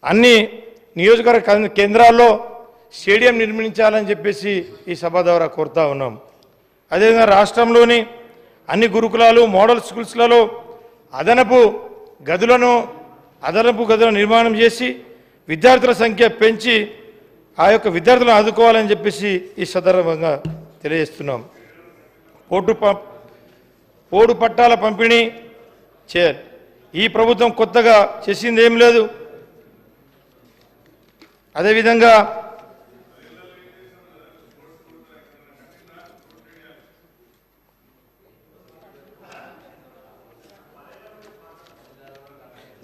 అన్ని నియోజకవర్గ కేంద్రాల్లో స్టేడియం నిర్మించాలని చెప్పేసి ఈ సభ ద్వారా కోరుతా ఉన్నాం. అదేవిధంగా రాష్ట్రంలోని అన్ని గురుకులాలు మోడల్ స్కూల్స్లలో అదనపు గదులను నిర్మాణం చేసి విద్యార్థుల సంఖ్య పెంచి ఆ యొక్క విద్యార్థులను ఆదుకోవాలని చెప్పేసి ఈ సందర్భంగా తెలియజేస్తున్నాం. పోడు పట్టాల పంపిణీ చేయాలి. ఈ ప్రభుత్వం కొత్తగా చేసింది ఏం లేదు. అదేవిధంగా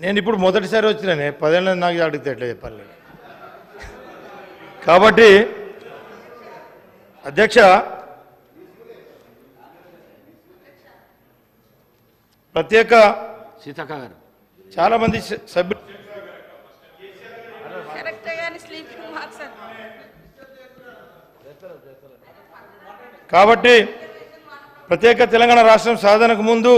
నేను ఇప్పుడు మొదటిసారి వచ్చినానే 10 ఏళ్ళ నాకు అడిగితే ఎట్లా చెప్పాలి. కాబట్టి అధ్యక్ష ప్రత్యేక సీతక్క గారు చాలా మంది సభ్యులు కాబట్టి ప్రత్యేక తెలంగాణ రాష్ట్రం సాధనకు ముందు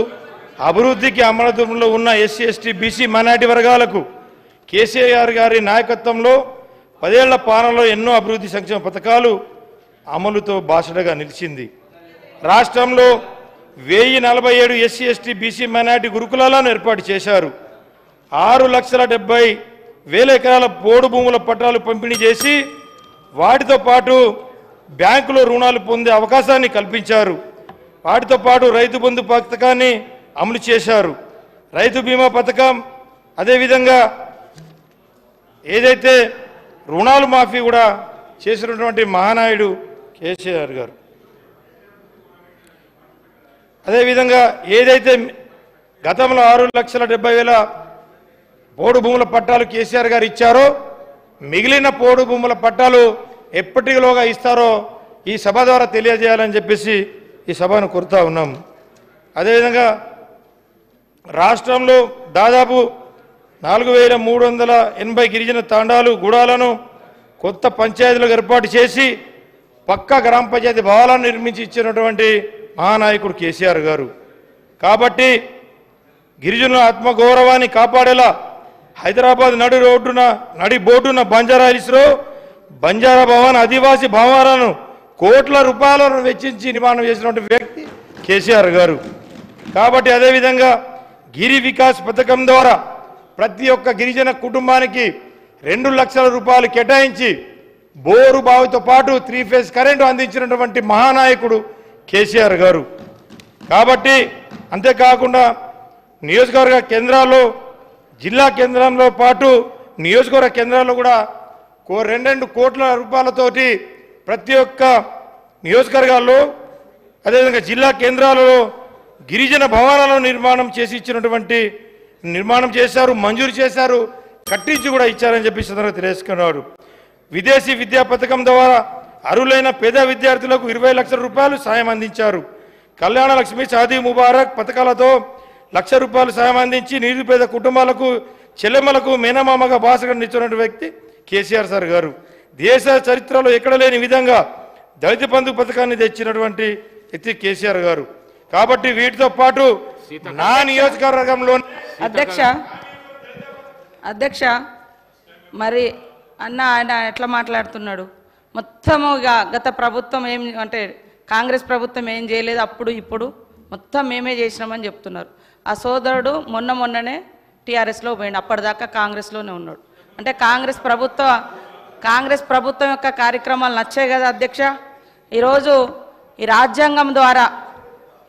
అభివృద్ధికి అమలులో ఉన్న ఎస్సీ ఎస్టీ బీసీ మైనారిటీ వర్గాలకు కేసీఆర్ గారి నాయకత్వంలో 10 ఏళ్ల పాలనలో ఎన్నో అభివృద్ధి సంక్షేమ పథకాలు అమలుతో బాసటగా నిలిచింది. రాష్ట్రంలో 1047 ఎస్సీ ఎస్టీ బీసీ మైనారిటీ గురుకులాలను ఏర్పాటు చేశారు. 6,70,000 ఎకరాల పోడు భూముల పట్టాలు పంపిణీ చేసి వాటితో పాటు బ్యాంకులో రుణాలు పొందే అవకాశాన్ని కల్పించారు. వాటితో పాటు రైతు బంధు పథకాన్ని అమలు చేశారు. రైతు బీమా పథకం, అదేవిధంగా ఏదైతే రుణాలు మాఫీ కూడా చేసినటువంటి మహానాయుడు కేసీఆర్ గారు. అదేవిధంగా ఏదైతే గతంలో 6,70,000 పోడు భూముల పట్టాలు కేసీఆర్ గారు ఇచ్చారో మిగిలిన పోడు భూముల పట్టాలు ఎప్పటిలోగా ఇస్తారో ఈ సభ ద్వారా తెలియజేయాలని చెప్పేసి ఈ సభను కోరుతా ఉన్నాం. అదేవిధంగా రాష్ట్రంలో దాదాపు 4,380 గిరిజన తాండాలు గూడాలను కొత్త పంచాయతీలకు ఏర్పాటు చేసి పక్కా గ్రామ పంచాయతీ భవనాలను నిర్మించి ఇచ్చినటువంటి మహానాయకుడు కేసీఆర్ గారు. కాబట్టి గిరిజనుల ఆత్మగౌరవాన్ని కాపాడేలా హైదరాబాద్ నడి బోర్డున బంజారా హిల్స్లో బంజారా భవన్ ఆదివాసీ భవనాలను కోట్ల రూపాయలను వెచ్చించి నిర్మాణం చేసినటువంటి వ్యక్తి కేసీఆర్ గారు. కాబట్టి అదేవిధంగా గిరి వికాస్ పథకం ద్వారా ప్రతి ఒక్క గిరిజన కుటుంబానికి 2 లక్షల రూపాయలు కేటాయించి బోరు బావితో పాటు 3 ఫేజ్ కరెంటు అందించినటువంటి మహానాయకుడు కేసీఆర్ గారు. కాబట్టి అంతేకాకుండా నియోజకవర్గ కేంద్రాల్లో జిల్లా కేంద్రంలో పాటు నియోజకవర్గ కేంద్రాల్లో కూడా 2 కోట్ల రూపాయలతోటి ప్రతి ఒక్క నియోజకవర్గాల్లో అదేవిధంగా జిల్లా కేంద్రాలలో గిరిజన భవనాలను నిర్మాణం చేశారు, మంజూరు చేశారు, కట్టించి కూడా ఇచ్చారని చెప్పి సందర్భంగా తెలియజేసుకున్నారు. విదేశీ విద్యా పథకం ద్వారా అర్హులైన పేద విద్యార్థులకు 20 లక్షల రూపాయలు సాయం అందించారు. కళ్యాణ లక్ష్మి, షాదీ ముబారక్ పథకాలతో 1 లక్ష రూపాయలు సాయం అందించి నిరుపేద కుటుంబాలకు చెల్లెమ్మలకు మేనమామగా బాసగా నిలిచినటువంటి వ్యక్తి కేసీఆర్ సార్ గారు. దేశ చరిత్రలో ఎక్కడ లేని విధంగా దళిత బంధు పథకాన్ని తెచ్చినటువంటి వ్యక్తి కేసీఆర్ గారు. కాబట్టి వీటితో పాటు నా నియోజకవర్గంలో అధ్యక్ష మరి ఆయన ఎట్లా మాట్లాడుతున్నాడు? మొత్తముగా గత ప్రభుత్వం ఏం అంటే కాంగ్రెస్ ప్రభుత్వం ఏం చేయలేదు, అప్పుడు ఇప్పుడు మొత్తం మేమే చేసినామని చెప్తున్నారు. ఆ సోదరుడు మొన్ననే టీఆర్ఎస్లో పోయిండు, అప్పటిదాకా కాంగ్రెస్లోనే ఉన్నాడు. అంటే కాంగ్రెస్ ప్రభుత్వం యొక్క కార్యక్రమాలు నచ్చాయి కదా అధ్యక్ష. ఈరోజు ఈ రాజ్యాంగం ద్వారా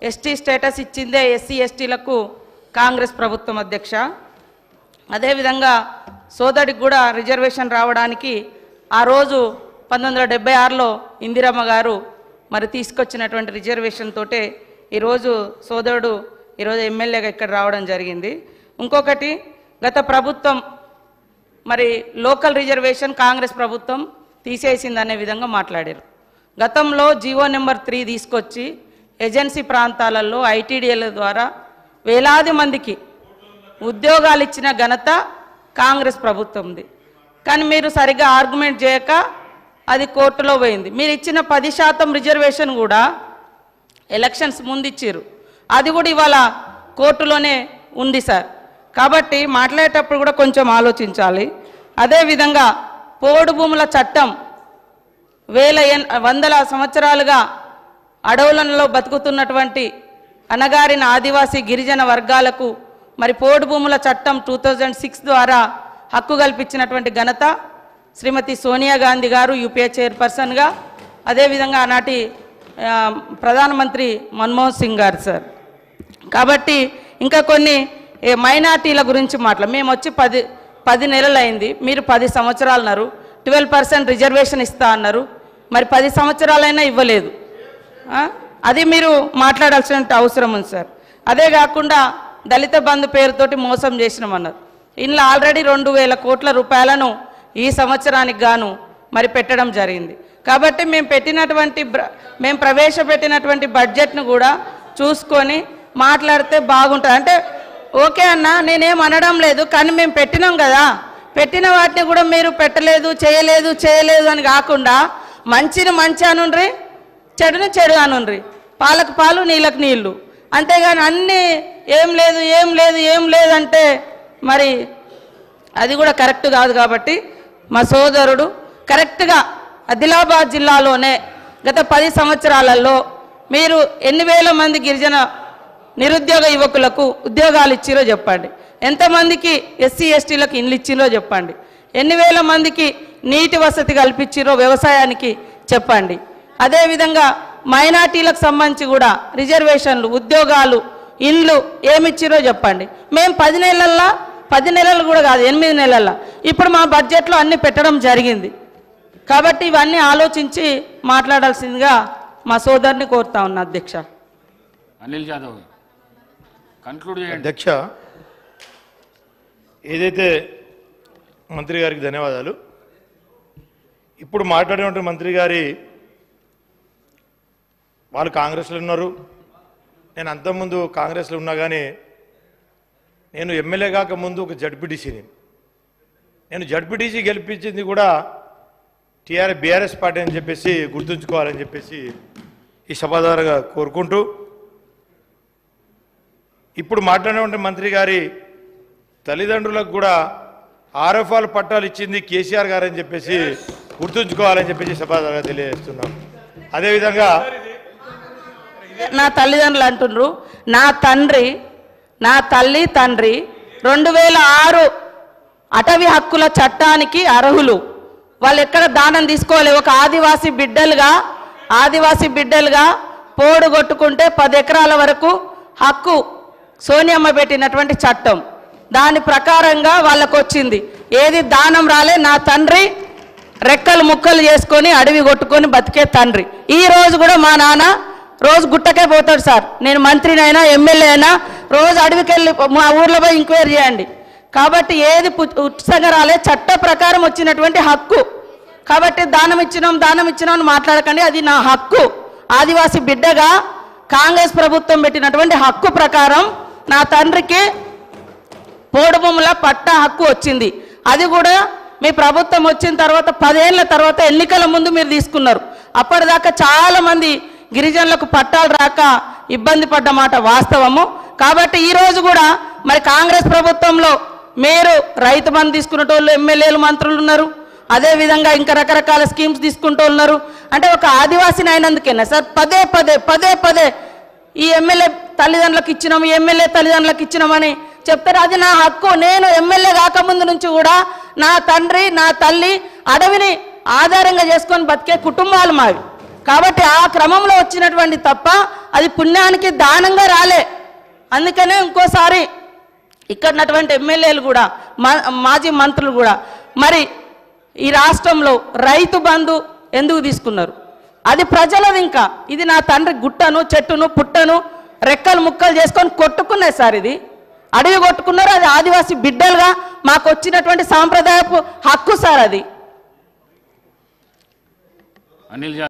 ఎస్టీ స్టేటస్ ఇచ్చిందే ఎస్సీ ఎస్టీలకు కాంగ్రెస్ ప్రభుత్వం అధ్యక్ష. అదేవిధంగా సోదరుడికి కూడా రిజర్వేషన్ రావడానికి ఆ రోజు 1976లో ఇందిరమ్మ గారు మరి తీసుకొచ్చినటువంటి రిజర్వేషన్ తోటే ఈరోజు సోదరుడు ఈరోజు ఎమ్మెల్యేగా ఇక్కడ రావడం జరిగింది. ఇంకొకటి గత ప్రభుత్వం మరి లోకల్ రిజర్వేషన్ కాంగ్రెస్ ప్రభుత్వం తీసేసిందనే విధంగా మాట్లాడారు. గతంలో జీవో నెంబర్ 3 తీసుకొచ్చి ఏజెన్సీ ప్రాంతాలలో ఐటీడీఏల ద్వారా వేలాది మందికి ఉద్యోగాలు ఇచ్చిన ఘనత కాంగ్రెస్ ప్రభుత్వంది. కానీ మీరు సరిగ్గా ఆర్గ్యుమెంట్ చేయక అది కోర్టులో పోయింది. మీరు ఇచ్చిన 10% రిజర్వేషన్ కూడా ఎలక్షన్స్ ముందు ఇచ్చారు, అది కూడా ఇవాళ కోర్టులోనే ఉంది సార్. కాబట్టి మాట్లాడేటప్పుడు కూడా కొంచెం ఆలోచించాలి. అదేవిధంగా పోడు భూముల చట్టం వందల సంవత్సరాలుగా అడవులలో బతుకుతున్నటువంటి అణగారిన ఆదివాసీ గిరిజన వర్గాలకు మరి పోడు భూముల చట్టం 2006 ద్వారా హక్కు కల్పించినటువంటి ఘనత శ్రీమతి సోనియా గాంధీ గారు యూపీఏ చైర్పర్సన్గా, అదేవిధంగా ఆనాటి ప్రధానమంత్రి మన్మోహన్ సింగ్ గారు సార్. కాబట్టి ఇంకా కొన్ని మైనార్టీల గురించి మేము వచ్చి 10 నెలలు అయింది, మీరు 10 సంవత్సరాలు అన్నారు. 12% రిజర్వేషన్ ఇస్తా అన్నారు, మరి 10 సంవత్సరాలైనా ఇవ్వలేదు. అది మీరు మాట్లాడాల్సిన అవసరం ఉంది సార్. అదే కాకుండా దళిత బంధు పేరుతోటి మోసం చేసినామన్నారు. ఇందులో ఆల్రెడీ 2000 కోట్ల రూపాయలను ఈ సంవత్సరానికి గాను మరి పెట్టడం జరిగింది. కాబట్టి మేము ప్రవేశపెట్టినటువంటి బడ్జెట్ను కూడా చూసుకొని మాట్లాడితే బాగుంటుంది. అంటే ఓకే అన్న, నేనేం అనడం లేదు, కానీ మేము పెట్టినాం కదా, పెట్టిన వాటిని కూడా మీరు పెట్టలేదు, చేయలేదు అని కాకుండా మంచిని మంచి అనుండ్రి, చెడుని చెడు అనుండ్రి, పాలకు పాలు నీళ్ళకు నీళ్ళు, అంతేగాని అన్నీ ఏం లేదు అంటే మరి అది కూడా కరెక్ట్ కాదు. కాబట్టి మా సోదరుడు కరెక్ట్గా ఆదిలాబాద్ జిల్లాలోనే గత 10 సంవత్సరాలలో మీరు ఎన్ని వేల మంది గిరిజన నిరుద్యోగ యువకులకు ఉద్యోగాలు ఇచ్చిరో చెప్పండి, ఎంతమందికి ఎస్సీ ఎస్టీలకు ఇండ్లు ఇచ్చిరో చెప్పండి, ఎన్ని వేల మందికి నీటి వసతి కల్పించిరో వ్యవసాయానికి చెప్పండి. అదేవిధంగా మైనార్టీలకు సంబంధించి కూడా రిజర్వేషన్లు, ఉద్యోగాలు, ఇండ్లు ఏమిచ్చిరో చెప్పండి. మేము 10 నెలలు కూడా కాదు, 8 నెలల ఇప్పుడు మా బడ్జెట్లో అన్ని పెట్టడం జరిగింది. కాబట్టి ఇవన్నీ ఆలోచించి మాట్లాడాల్సిందిగా మా సోదరుని కోరుతా ఉన్నా అధ్యక్ష. అనిల్ జాదవ్ కన్క్లూడ్ చేయండి. అధ్యక్ష, ఏదైతే మంత్రి గారికి ధన్యవాదాలు. ఇప్పుడు మాట్లాడినటువంటి మంత్రి గారి వాళ్ళు కాంగ్రెస్లో ఉన్నారు, నేను అంతకుముందు కాంగ్రెస్లో ఉన్నా, కానీ నేను ఎమ్మెల్యే కాకముందు ఒక జడ్పీటీసీని, నేను జడ్పీటీసీ గెలిపించింది కూడా బీఆర్ఎస్ పార్టీ అని చెప్పేసి గుర్తుంచుకోవాలని చెప్పేసి ఈ సభ ద్వారా కోరుకుంటూ, ఇప్పుడు మాట్లాడినటువంటి మంత్రి గారి తల్లిదండ్రులకు కూడా ఆర్ఎఫ్ఆర్ పట్టాలు ఇచ్చింది కేసీఆర్ గారు అని చెప్పేసి గుర్తుంచుకోవాలని చెప్పేసి సభ ద్వారా తెలియజేస్తున్నాం. అదేవిధంగా నా తల్లిదండ్రులు అంటున్నారు, నా తల్లి తండ్రి 2006 అటవీ హక్కుల చట్టానికి అర్హులు. వాళ్ళు ఎక్కడ దానం తీసుకోవాలి. ఒక ఆదివాసీ బిడ్డలుగా పోడు కొట్టుకుంటే 10 ఎకరాల వరకు హక్కు సోనియమ్మ పెట్టినటువంటి చట్టం, దాని ప్రకారంగా వాళ్ళకు వచ్చింది. ఏది దానం రాలే. నా తండ్రి రెక్కలు ముక్కలు చేసుకొని అడవి కొట్టుకొని బతికే తండ్రి. ఈ రోజు కూడా మా నాన్న రోజు గుట్టకే పోతాడు సార్. నేను మంత్రినైనా ఎమ్మెల్యే అయినా రోజు అడవికి వెళ్ళి మా ఊర్లో పోయి ఎంక్వైరీ చేయండి. కాబట్టి ఏది ఉత్సంగా రాలే, చట్ట ప్రకారం వచ్చినటువంటి హక్కు. కాబట్టి దానం ఇచ్చినాం అని మాట్లాడకండి, అది నా హక్కు. ఆదివాసీ బిడ్డగా కాంగ్రెస్ ప్రభుత్వం పెట్టినటువంటి హక్కు ప్రకారం నా తండ్రికి పోడు భూముల పట్టా హక్కు వచ్చింది. అది కూడా మీ ప్రభుత్వం వచ్చిన తర్వాత 10 ఏళ్ల తర్వాత ఎన్నికల ముందు మీరు తీసుకున్నారు. అప్పటిదాకా చాలా మంది గిరిజనులకు పట్టాలు రాక ఇబ్బంది పడ్డ మాట వాస్తవము. కాబట్టి ఈరోజు కూడా మరి కాంగ్రెస్ ప్రభుత్వంలో మీరు రైతు బంధు తీసుకునేటోళ్ళు ఎమ్మెల్యేలు మంత్రులు ఉన్నారు, అదేవిధంగా ఇంకా రకరకాల స్కీమ్స్ తీసుకుంటూ ఉన్నారు. అంటే ఒక ఆదివాసిని అయినందుకేనా సార్ పదే ఈ ఎమ్మెల్యే తల్లిదండ్రులకు ఇచ్చినామని చెప్తారు. అది నా హక్కు. నేను ఎమ్మెల్యే కాకముందు నుంచి కూడా నా తండ్రి నా తల్లి అడవిని ఆధారంగా చేసుకొని బతికే కుటుంబాలు మావి. కాబట్టి ఆ క్రమంలో వచ్చినటువంటి తప్ప అది పుణ్యానికి దానంగా రాలే. అందుకనే ఇంకోసారి ఇక్కడ ఉన్నటువంటి ఎమ్మెల్యేలు కూడా మాజీ మంత్రులు కూడా మరి ఈ రాష్ట్రంలో రైతు బంధు ఎందుకు తీసుకున్నారు? అది ప్రజలది. ఇంకా ఇది నా తండ్రి గుట్టను చెట్టును పుట్టను రెక్కలు ముక్కలు చేసుకొని కొట్టుకున్నాయి సార్. ఇది అడవి కొట్టుకున్నారు. అది ఆదివాసీ బిడ్డలుగా మాకు వచ్చినటువంటి సాంప్రదాయపు హక్కు సార్ అది. అనిల్